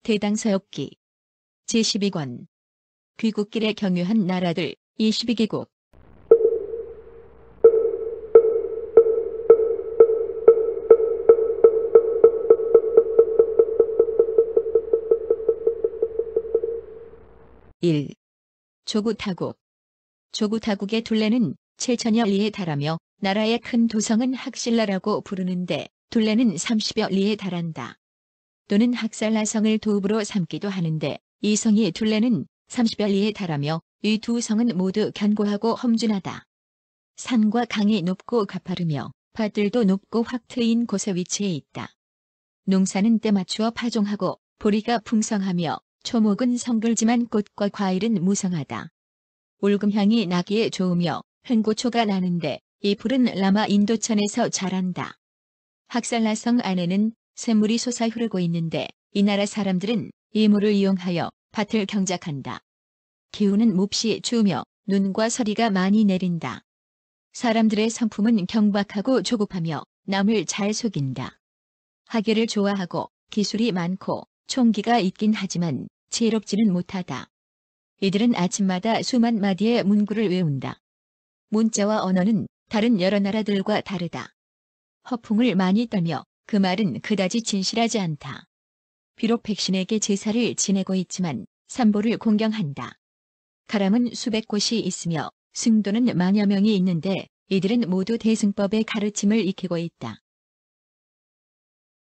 대당서역기 제12권 귀국길에 경유한 나라들 22개국 1. 조구타국 조구타국의 둘레는 7천여 리에 달하며 나라의 큰 도성은 학실라라고 부르는데 둘레는 30여 리에 달한다. 또는 학살라성을 도읍으로 삼기도 하는데 이 성이 둘레는 30여 리에 달하며 이 두 성은 모두 견고하고 험준하다. 산과 강이 높고 가파르며 밭들도 높고 확 트인 곳에 위치해 있다. 농사는 때맞추어 파종하고 보리가 풍성하며 초목은 성글지만 꽃과 과일은 무성하다. 올금향이 나기에 좋으며 흥고초가 나는데 이 풀은 라마 인도천에서 자란다. 학살라성 안에는 샘물이 솟아 흐르고 있는데 이 나라 사람들은 이 물을 이용하여 밭을 경작한다. 기후는 몹시 추우며 눈과 서리가 많이 내린다. 사람들의 성품은 경박하고 조급하며 남을 잘 속인다. 학예를 좋아하고 기술이 많고 총기가 있긴 하지만 지혜롭지는 못하다. 이들은 아침마다 수만 마디의 문구를 외운다. 문자와 언어는 다른 여러 나라들과 다르다. 허풍을 많이 떨며 그 말은 그다지 진실하지 않다. 비록 백신에게 제사를 지내고 있지만 삼보를 공경한다. 가람은 수백 곳이 있으며 승도는 만여 명이 있는데 이들은 모두 대승법의 가르침을 익히고 있다.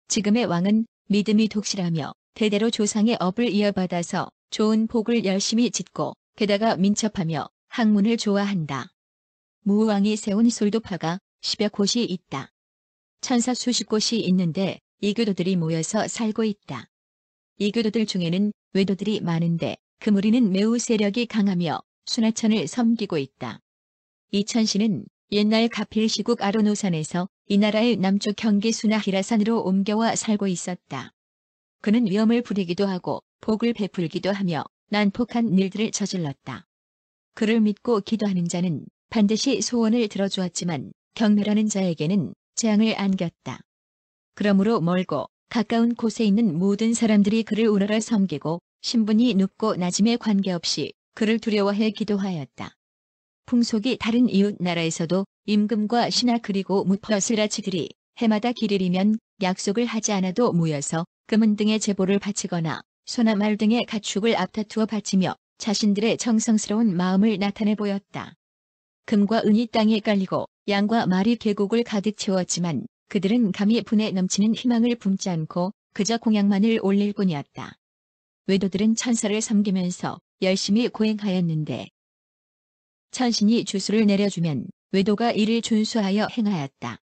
지금의 왕은 믿음이 독실하며 대대로 조상의 업을 이어받아서 좋은 복을 열심히 짓고 게다가 민첩하며 학문을 좋아한다. 무왕이 세운 솔도파가 10여 곳이 있다. 천사 수십 곳이 있는데 이교도들이 모여서 살고 있다. 이교도들 중에는 외도들이 많은데 그 무리는 매우 세력이 강하며 순하천을 섬기고 있다. 이 천씨는 옛날 가필시국 아로노산에서 이 나라의 남쪽 경계 수나히라산으로 옮겨와 살고 있었다. 그는 위험을 부리기도 하고 복을 베풀기도 하며 난폭한 일들을 저질렀다. 그를 믿고 기도하는 자는 반드시 소원을 들어주었지만 경멸하는 자에게는 재앙을 안겼다. 그러므로 멀고 가까운 곳에 있는 모든 사람들이 그를 우러러 섬기고 신분이 높고 낮음에 관계없이 그를 두려워해 기도하였다. 풍속이 다른 이웃 나라에서도 임금과 신하 그리고 무퍼슬라치들이 해마다 길일이면 약속을 하지 않아도 모여서 금은 등의 제보를 바치거나 소나 말 등의 가축을 앞다투어 바치며 자신들의 정성스러운 마음을 나타내 보였다. 금과 은이 땅에 깔리고 양과 말이 계곡을 가득 채웠지만 그들은 감히 분에 넘치는 희망을 품지 않고 그저 공양만을 올릴 뿐이었다. 외도들은 천사를 섬기면서 열심히 고행하였는데 천신이 주수를 내려주면 외도가 이를 준수하여 행하였다.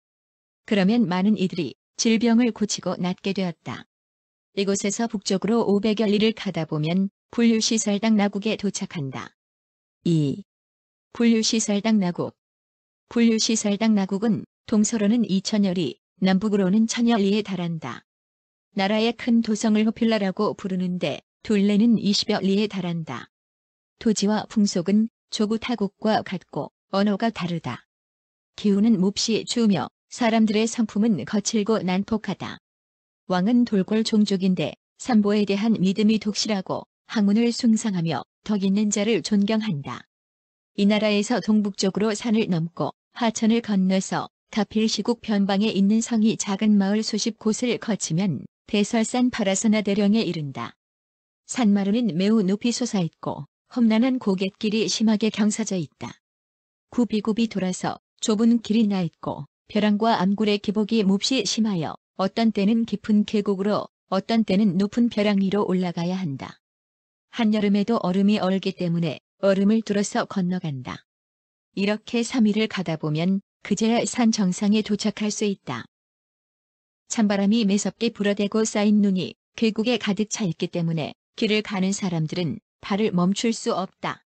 그러면 많은 이들이 질병을 고치고 낫게 되었다. 이곳에서 북쪽으로 500여 리를 가다 보면 불류시설당 나국에 도착한다. 2. 불류시설당 나국 불류시설당 나국은 동서로는 2000여 리, 남북으로는 1000여 리에 달한다. 나라의 큰 도성을 호필라라고 부르는데 둘레는 20여 리에 달한다. 토지와 풍속은 조구타국과 같고 언어가 다르다. 기후는 몹시 추우며 사람들의 성품은 거칠고 난폭하다. 왕은 돌골 종족인데 삼보에 대한 믿음이 독실하고 학문을 숭상하며 덕 있는 자를 존경한다. 이 나라에서 동북쪽으로 산을 넘고 하천을 건너서 가필시국 변방에 있는 성이 작은 마을 수십 곳을 거치면 대설산 파라서나 대령에 이른다. 산마루는 매우 높이 솟아있고 험난한 고갯길이 심하게 경사져 있다. 굽이굽이 돌아서 좁은 길이 나 있고 벼랑과 암굴의 기복이 몹시 심하여 어떤 때는 깊은 계곡으로 어떤 때는 높은 벼랑 위로 올라가야 한다. 한여름에도 얼음이 얼기 때문에 얼음을 뚫어서 건너간다. 이렇게 3일을 가다 보면 그제야 산 정상에 도착할 수 있다. 찬바람이 매섭게 불어대고 쌓인 눈이 계곡에 가득 차 있기 때문에 길을 가는 사람들은 발을 멈출 수 없다.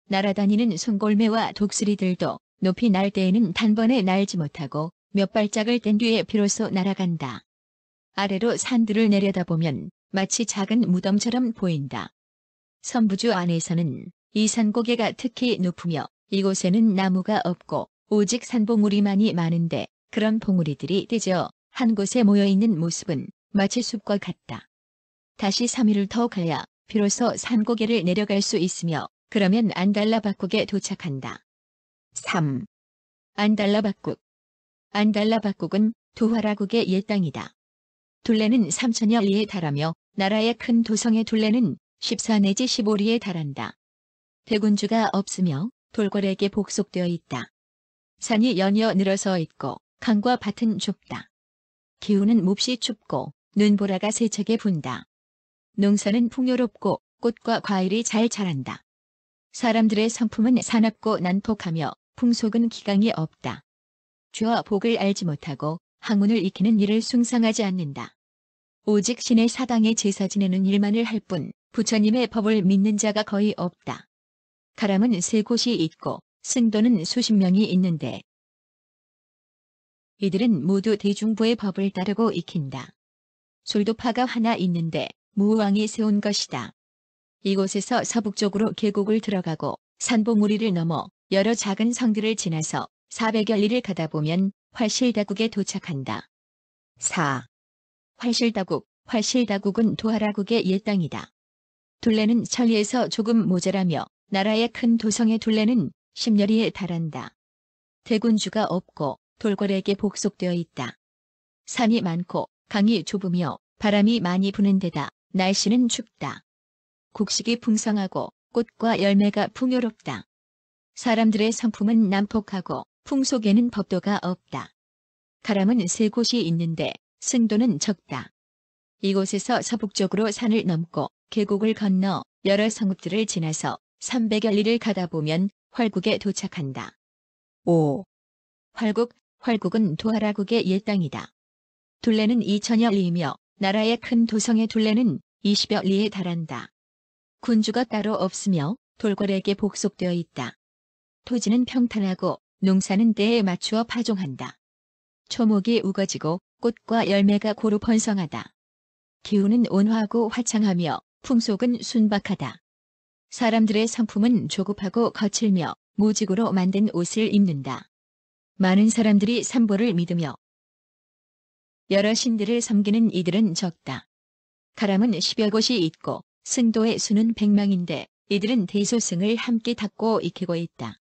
날아다니는 송골매와 독수리들도 높이 날 때에는 단번에 날지 못하고 몇 발짝을 뗀 뒤에 비로소 날아간다. 아래로 산들을 내려다보면 마치 작은 무덤처럼 보인다. 선부주 안에서는 이 산고개가 특히 높으며 이곳에는 나무가 없고 오직 산봉우리만이 많은데 그런 봉우리들이 떼져 한 곳에 모여있는 모습은 마치 숲과 같다. 다시 3일을 더 가야 비로소 산고개를 내려갈 수 있으며 그러면 안달라박국에 도착한다. 3. 안달라박국. 안달라박국은 도하라국의 옛 땅이다. 둘레는 3천여 리에 달하며 나라의 큰 도성의 둘레는 14 내지 15리에 달한다. 대군주가 없으며 돌궐에게 복속되어 있다. 산이 연이어 늘어서 있고 강과 밭은 좁다. 기후는 몹시 춥고 눈보라가 세차게 분다. 농사는 풍요롭고 꽃과 과일이 잘 자란다. 사람들의 성품은 사납고 난폭하며 풍속은 기강이 없다. 죄와 복을 알지 못하고 학문을 익히는 일을 숭상하지 않는다. 오직 신의 사당에 제사 지내는 일만을 할 뿐 부처님의 법을 믿는 자가 거의 없다. 가람은 3곳이 있고 승도는 수십 명이 있는데 이들은 모두 대중부의 법을 따르고 익힌다. 솔도파가 하나 있는데 무왕이 세운 것이다. 이곳에서 서북쪽으로 계곡을 들어가고 산봉우리를 넘어 여러 작은 성들을 지나서 400여 리를 가다 보면 활실다국에 도착한다. 4. 활실다국. 활실다국은 도하라국의 옛 땅이다. 둘레는 천리에서 조금 모자라며 나라의 큰 도성의 둘레는 10여리에 달한다. 대군주가 없고 돌궐에게 복속되어 있다. 산이 많고 강이 좁으며 바람이 많이 부는 데다 날씨는 춥다. 곡식이 풍성하고 꽃과 열매가 풍요롭다. 사람들의 성품은 난폭하고 풍속에는 법도가 없다. 가람은 3곳이 있는데 승도는 적다. 이곳에서 서북쪽으로 산을 넘고 계곡을 건너 여러 성읍들을 지나서 300여 리를 가다 보면 활국에 도착한다. 5. 활국. 활국은 도하라국의 옛 땅이다. 둘레는 2천여 리이며 나라의 큰 도성의 둘레는 20여 리에 달한다. 군주가 따로 없으며 돌궐에게 복속되어 있다. 토지는 평탄하고 농사는 때에 맞추어 파종한다. 초목이 우거지고 꽃과 열매가 고루 번성하다. 기후는 온화하고 화창하며 풍속은 순박하다. 사람들의 성품은 조급하고 거칠며 무직으로 만든 옷을 입는다. 많은 사람들이 삼보를 믿으며 여러 신들을 섬기는 이들은 적다. 가람은 10여 곳이 있고 승도의 수는 100명인데 이들은 대소승을 함께 닦고 익히고 있다.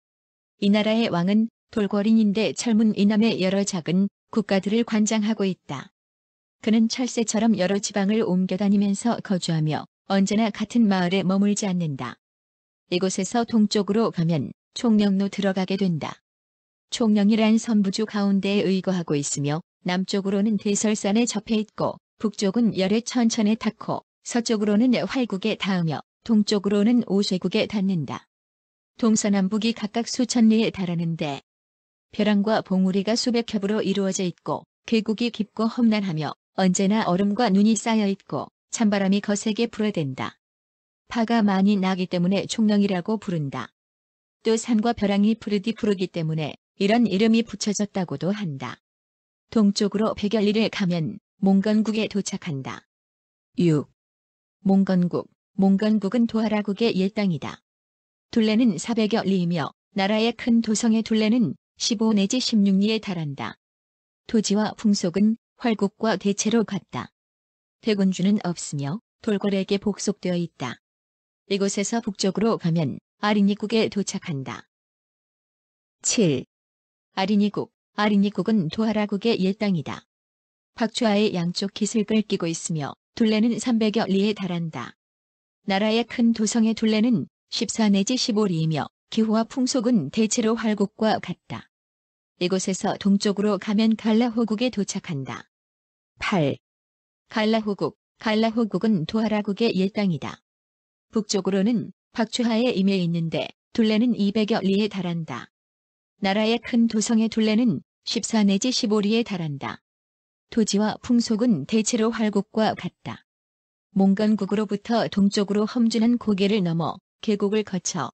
이 나라의 왕은 돌궐인인데 젊은 이남의 여러 작은 국가들을 관장하고 있다. 그는 철새처럼 여러 지방을 옮겨다니면서 거주하며 언제나 같은 마을에 머물지 않는다. 이곳에서 동쪽으로 가면 총령로 들어가게 된다. 총령이란 선부주 가운데에 의거하고 있으며 남쪽으로는 대설산에 접해 있고 북쪽은 열의 천천에 닿고 서쪽으로는 활국에 닿으며 동쪽으로는 오쇄국에 닿는다. 동서남북이 각각 수천 리에 달하는데 벼랑과 봉우리가 수백 겹으로 이루어져 있고 계곡이 깊고 험난하며 언제나 얼음과 눈이 쌓여 있고 찬바람이 거세게 불어댄다. 파가 많이 나기 때문에 총령이라고 부른다. 또 산과 벼랑이 부르기 때문에 이런 이름이 붙여졌다고도 한다. 동쪽으로 100여 리를 가면 몽건국에 도착한다. 6. 몽건국. 몽건국은 도하라국의 옛 땅이다. 둘레는 400여 리이며 나라의 큰 도성의 둘레는 15 내지 16리에 달한다. 토지와 풍속은 활국과 대체로 같다. 대군주는 없으며 돌궐에게 복속되어 있다. 이곳에서 북쪽으로 가면 아리니국에 도착한다. 7. 아리니국. 아리니국은 도하라국의 옛 땅이다. 박추하의 양쪽 기슭을 끼고 있으며 둘레는 300여 리에 달한다. 나라의 큰 도성의 둘레는 14 내지 15리이며 기후와 풍속은 대체로 활국과 같다. 이곳에서 동쪽으로 가면 갈라호국에 도착한다. 8. 갈라호국. 갈라호국은 도하라국의 옛 땅이다. 북쪽으로는 박추하의 임에 있는데 둘레는 200여 리에 달한다. 나라의 큰 도성의 둘레는 14 내지 15리에 달한다. 토지와 풍속은 대체로 활국과 같다. 몽건국으로부터 동쪽으로 험준한 고개를 넘어 계곡을 거쳐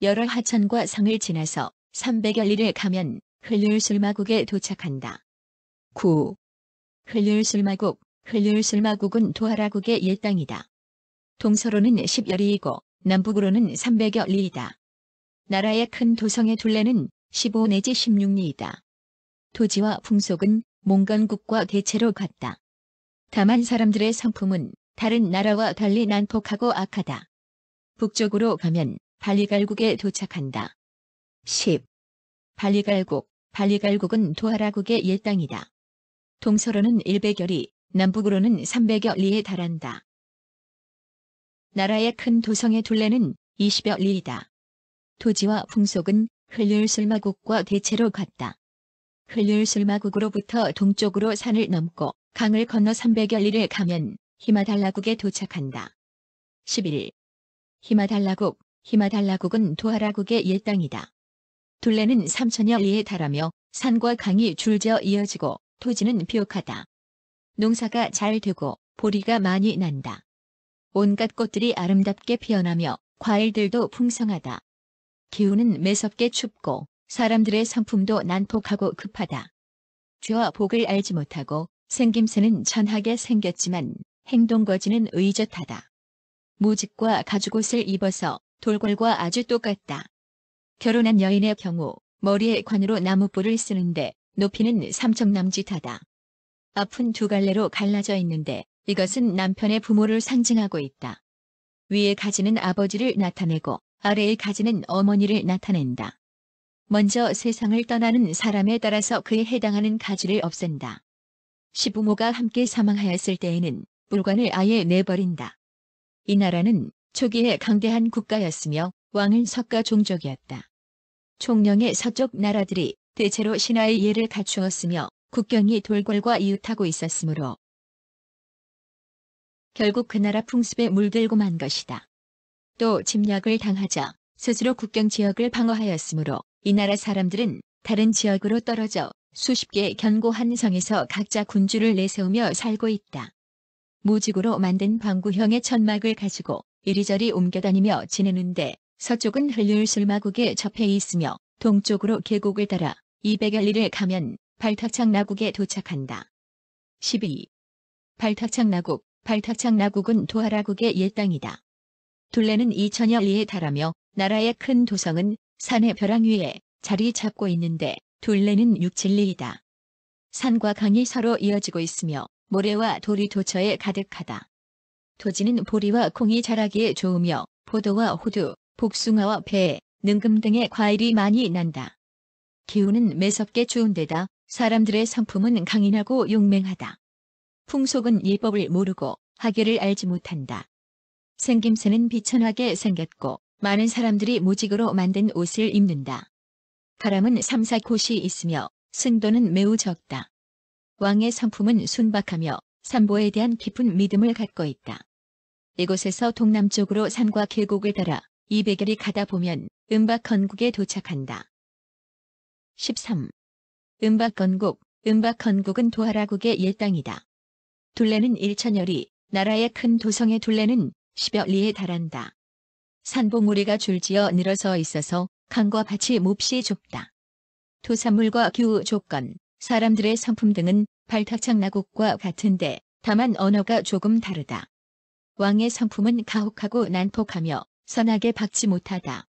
여러 하천과 성을 지나서 300여 리를 가면 흘률술마국에 도착한다. 9. 흘률술마국. 흘률술마국은 도하라국의 옛 땅이다. 동서로는 10여 리이고 남북으로는 300여 리이다. 나라의 큰 도성의 둘레는 15 내지 16리이다. 토지와 풍속은 몽건국과 대체로 같다. 다만 사람들의 성품은 다른 나라와 달리 난폭하고 악하다. 북쪽으로 가면 발리갈국에 도착한다. 10. 발리갈국은 도하라국의 일당이다. 동서로는 100여 리, 남북으로는 300여 리에 달한다. 나라의 큰 도성의 둘레는 20여 리이다. 토지와 풍속은 흘률술마국과 대체로 같다. 흘률술마국으로부터 동쪽으로 산을 넘고 강을 건너 300여 리를 가면 히마달라국에 도착한다. 11. 히마달라국은 도하라국의 일당이다. 둘레는 3천여 리에 달하며 산과 강이 줄지어 이어지고 토지는 비옥하다. 농사가 잘 되고 보리가 많이 난다. 온갖 꽃들이 아름답게 피어나며 과일들도 풍성하다. 기후는 매섭게 춥고 사람들의 성품도 난폭하고 급하다. 죄와 복을 알지 못하고 생김새는 천하게 생겼지만 행동거지는 의젓하다. 무직과 가죽옷을 입어서 돌궐과 아주 똑같다. 결혼한 여인의 경우 머리에 관으로 나무뿔을 쓰는데 높이는 삼척남짓하다. 앞은 두 갈래로 갈라져 있는데 이것은 남편의 부모를 상징하고 있다. 위에 가지는 아버지를 나타내고 아래에 가지는 어머니를 나타낸다. 먼저 세상을 떠나는 사람에 따라서 그에 해당하는 가지를 없앤다. 시부모가 함께 사망하였을 때에는 물관을 아예 내버린다. 이 나라는 초기에 강대한 국가였으며 왕은 석가 종족이었다. 총령의 서쪽 나라들이 대체로 신하의 예를 갖추었으며 국경이 돌궐과 이웃하고 있었으므로 결국 그 나라 풍습에 물들고 만 것이다. 또 침략을 당하자 스스로 국경 지역을 방어하였으므로 이 나라 사람들은 다른 지역으로 떨어져 수십 개의 견고한 성에서 각자 군주를 내세우며 살고 있다. 무직으로 만든 방구형의 천막을 가지고 이리저리 옮겨다니며 지내는데 서쪽은 흘률술마국에 접해 있으며 동쪽으로 계곡을 따라 200여 리를 가면 발탁창나국에 도착한다. 12. 발탁창나국은 도하라국의 일당이다. 둘레는 2천여 리에 달하며 나라의 큰 도성은 산의 벼랑 위에 자리 잡고 있는데 둘레는 6, 7리이다. 산과 강이 서로 이어지고 있으며 모래와 돌이 도처에 가득하다. 토지는 보리와 콩이 자라기에 좋으며 포도와 호두, 복숭아와 배, 능금 등의 과일이 많이 난다. 기후는 매섭게 추운 데다 사람들의 성품은 강인하고 용맹하다. 풍속은 예법을 모르고 하계를 알지 못한다. 생김새는 비천하게 생겼고 많은 사람들이 무직으로 만든 옷을 입는다. 가람은 3, 4곳이 있으며 승도는 매우 적다. 왕의 성품은 순박하며 삼보에 대한 깊은 믿음을 갖고 있다. 이곳에서 동남쪽으로 산과 계곡을 따라 200여 리 가다 보면 음박건국에 도착한다. 13. 음박건국은 도하라국의 일당이다. 둘레는 1천여 리, 나라의 큰 도성의 둘레는 10여 리에 달한다. 산봉우리가 줄지어 늘어서 있어서 강과 밭이 몹시 좁다. 토산물과 기후 조건, 사람들의 성품 등은 발탁창나국과 같은데 다만 언어가 조금 다르다. 왕의 성품은 가혹하고 난폭하며 선하게 박지 못하다.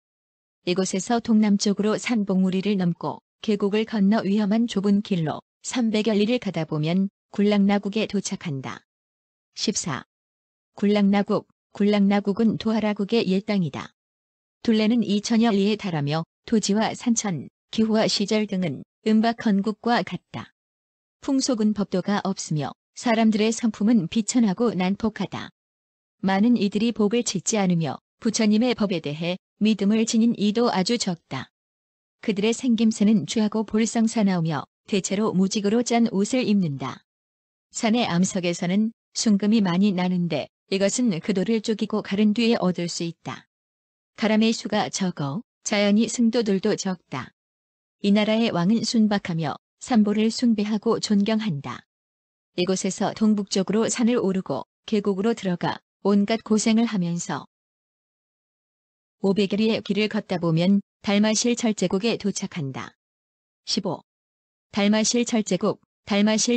이곳에서 동남쪽으로 산봉우리를 넘고 계곡을 건너 위험한 좁은 길로 300여 리를 가다 보면 굴락나국에 도착한다. 14. 굴락나국은 도하라국의 일당이다. 둘레는 2천여 리에 달하며 토지와 산천, 기후와 시절 등은 음박건국과 같다. 풍속은 법도가 없으며 사람들의 성품은 비천하고 난폭하다. 많은 이들이 복을 짓지 않으며 부처님의 법에 대해 믿음을 지닌 이도 아주 적다. 그들의 생김새는 죄하고 볼성사나우며 대체로 무직으로 짠 옷을 입는다. 산의 암석에서는 순금이 많이 나는데 이것은 그 돌을 쪼개고 가른 뒤에 얻을 수 있다. 가람의 수가 적어 자연히 승도들도 적다. 이 나라의 왕은 순박하며 삼보를 숭배하고 존경한다. 이곳에서 동북쪽으로 산을 오르고 계곡으로 들어가 온갖 고생을 하면서 500여 리의 길을 걷다 보면 달마실 철제국에 도착한다. 15. 달마실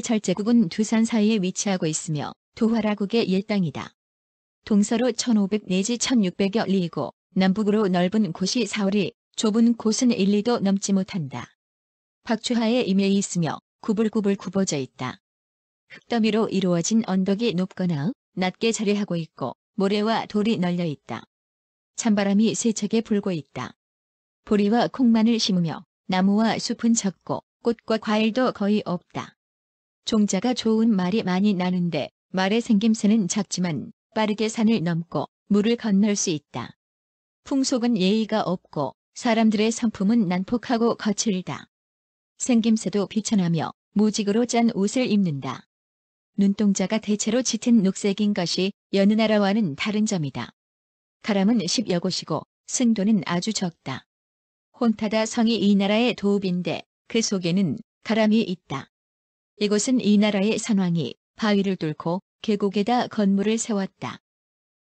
철제국은 두 산 사이에 위치하고 있으며 도하라국의 일당이다. 동서로 1500 내지 1600여 리이고 남북으로 넓은 곳이 4~5리, 좁은 곳은 1~2도 넘지 못한다. 박추하에 임해 있으며 구불구불 굽어져 있다. 흙더미로 이루어진 언덕이 높거나 낮게 자리하고 있고 모래와 돌이 널려 있다. 찬바람이 세차게 불고 있다. 보리와 콩만을 심으며 나무와 숲은 적고 꽃과 과일도 거의 없다. 종자가 좋은 말이 많이 나는데 말의 생김새는 작지만 빠르게 산을 넘고 물을 건널 수 있다. 풍속은 예의가 없고 사람들의 성품은 난폭하고 거칠다. 생김새도 비천하며 무직으로 짠 옷을 입는다. 눈동자가 대체로 짙은 녹색인 것이 여느 나라와는 다른 점이다. 가람은 10여 곳이고 승도는 아주 적다. 혼타다 성이 이 나라의 도읍인데 그 속에는 가람이 있다. 이곳은 이 나라의 선왕이 바위를 뚫고 계곡에다 건물을 세웠다.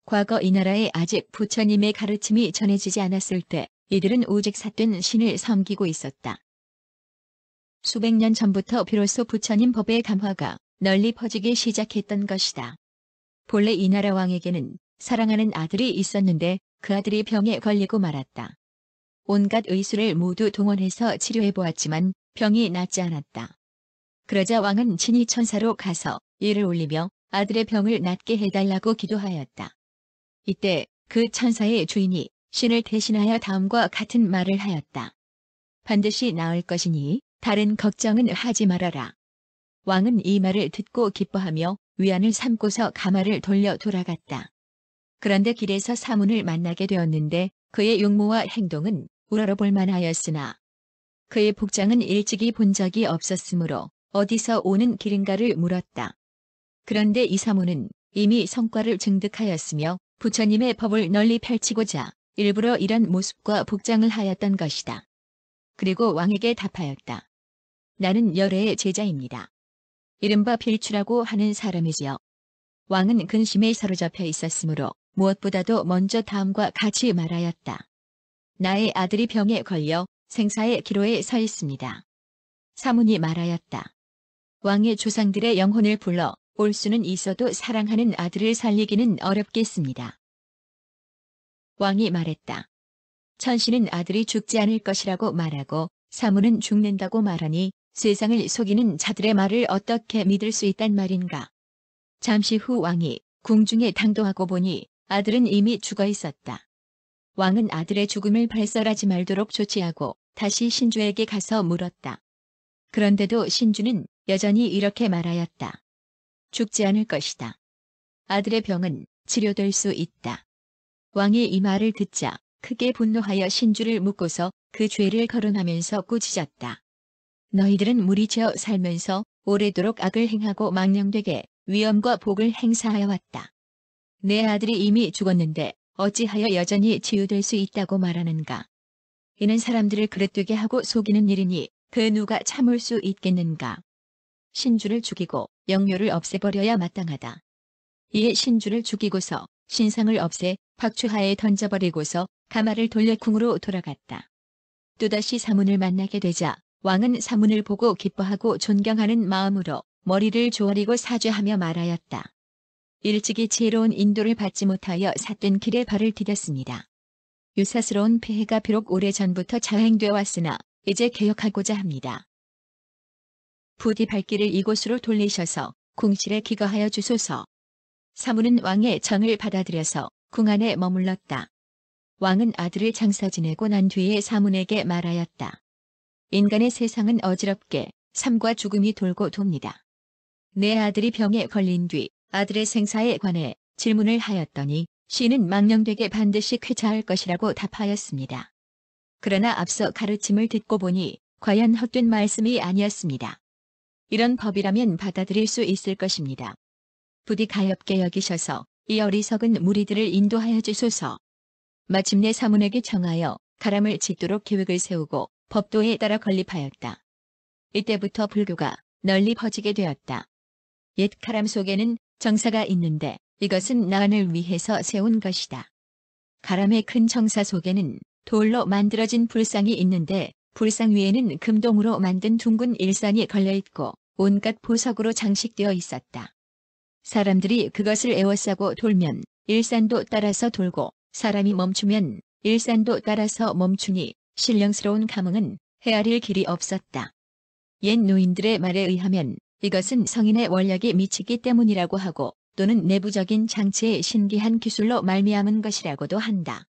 과거 이 나라에 아직 부처님의 가르침이 전해지지 않았을 때 이들은 오직 삿된 신을 섬기고 있었다. 수백 년 전부터 비로소 부처님 법의 감화가 널리 퍼지기 시작했던 것이다. 본래 이 나라 왕에게는 사랑하는 아들이 있었는데 그 아들이 병에 걸리고 말았다. 온갖 의술을 모두 동원해서 치료해보았지만 병이 낫지 않았다. 그러자 왕은 친히 천사로 가서 예를 올리며 아들의 병을 낫게 해달라고 기도하였다. 이때 그 천사의 주인이 신을 대신하여 다음과 같은 말을 하였다. 반드시 나을 것이니 다른 걱정은 하지 말아라. 왕은 이 말을 듣고 기뻐하며 위안을 삼고서 가마를 돌려 돌아갔다. 그런데 길에서 사문을 만나게 되었는데 그의 용모와 행동은 우러러볼 만하였으나 그의 복장은 일찍이 본 적이 없었으므로 어디서 오는 길인가를 물었다. 그런데 이 사문은 이미 성과를 증득하였으며 부처님의 법을 널리 펼치고자 일부러 이런 모습과 복장을 하였던 것이다. 그리고 왕에게 답하였다. 나는 열애의 제자입니다. 이른바 필추라고 하는 사람이지요. 왕은 근심에 사로잡혀 있었으므로 무엇보다도 먼저 다음과 같이 말하였다. 나의 아들이 병에 걸려 생사의 기로에 서 있습니다. 사문이 말하였다. 왕의 조상들의 영혼을 불러 올 수는 있어도 사랑하는 아들을 살리기는 어렵겠습니다. 왕이 말했다. 천신은 아들이 죽지 않을 것이라고 말하고 사문은 죽는다고 말하니 세상을 속이는 자들의 말을 어떻게 믿을 수 있단 말인가. 잠시 후 왕이 궁중에 당도하고 보니 아들은 이미 죽어 있었다. 왕은 아들의 죽음을 발설하지 말도록 조치하고 다시 신주에게 가서 물었다. 그런데도 신주는 여전히 이렇게 말하였다. 죽지 않을 것이다. 아들의 병은 치료될 수 있다. 왕이 이 말을 듣자 크게 분노하여 신주를 묶고서 그 죄를 거론하면서 꾸짖었다. 너희들은 무리지어 살면서 오래도록 악을 행하고 망령되게 위엄과 복을 행사하여 왔다. 내 아들이 이미 죽었는데 어찌하여 여전히 치유될 수 있다고 말하는가. 이는 사람들을 그릇되게 하고 속이는 일이니 그 누가 참을 수 있겠는가. 신주를 죽이고 영묘를 없애버려야 마땅하다. 이에 신주를 죽이고서 신상을 없애 박추하에 던져버리고서 가마를 돌려 궁으로 돌아갔다. 또다시 사문을 만나게 되자 왕은 사문을 보고 기뻐하고 존경하는 마음으로 머리를 조아리고 사죄하며 말하였다. 일찍이 지혜로운 인도를 받지 못하여 삿된 길에 발을 디뎠습니다. 유사스러운 폐해가 비록 오래전부터 자행되어 왔으나 이제 개혁하고자 합니다. 부디 발길을 이곳으로 돌리셔서 궁실에 기거하여 주소서. 사문은 왕의 정을 받아들여서 궁 안에 머물렀다. 왕은 아들을 장사 지내고 난 뒤에 사문에게 말하였다. 인간의 세상은 어지럽게 삶과 죽음이 돌고 돕니다. 내 아들이 병에 걸린 뒤 아들의 생사에 관해 질문을 하였더니 신은 망령되게 반드시 쾌차할 것이라고 답하였습니다. 그러나 앞서 가르침을 듣고 보니 과연 헛된 말씀이 아니었습니다. 이런 법이라면 받아들일 수 있을 것입니다. 부디 가엾게 여기셔서 이 어리석은 무리들을 인도하여 주소서. 마침내 사문에게 청하여 가람을 짓도록 계획을 세우고 법도에 따라 건립하였다. 이때부터 불교가 널리 퍼지게 되었다. 옛 가람 속에는 정사가 있는데 이것은 나안을 위해서 세운 것이다. 가람의 큰 정사 속에는 돌로 만들어진 불상이 있는데 불상 위에는 금동으로 만든 둥근 일선이 걸려있고 온갖 보석으로 장식되어 있었다. 사람들이 그것을 에워싸고 돌면 일산도 따라서 돌고 사람이 멈추면 일산도 따라서 멈추니 신령스러운 감흥은 헤아릴 길이 없었다. 옛 노인들의 말에 의하면 이것은 성인의 원력이 미치기 때문이라고 하고 또는 내부적인 장치의 신기한 기술로 말미암은 것이라고도 한다.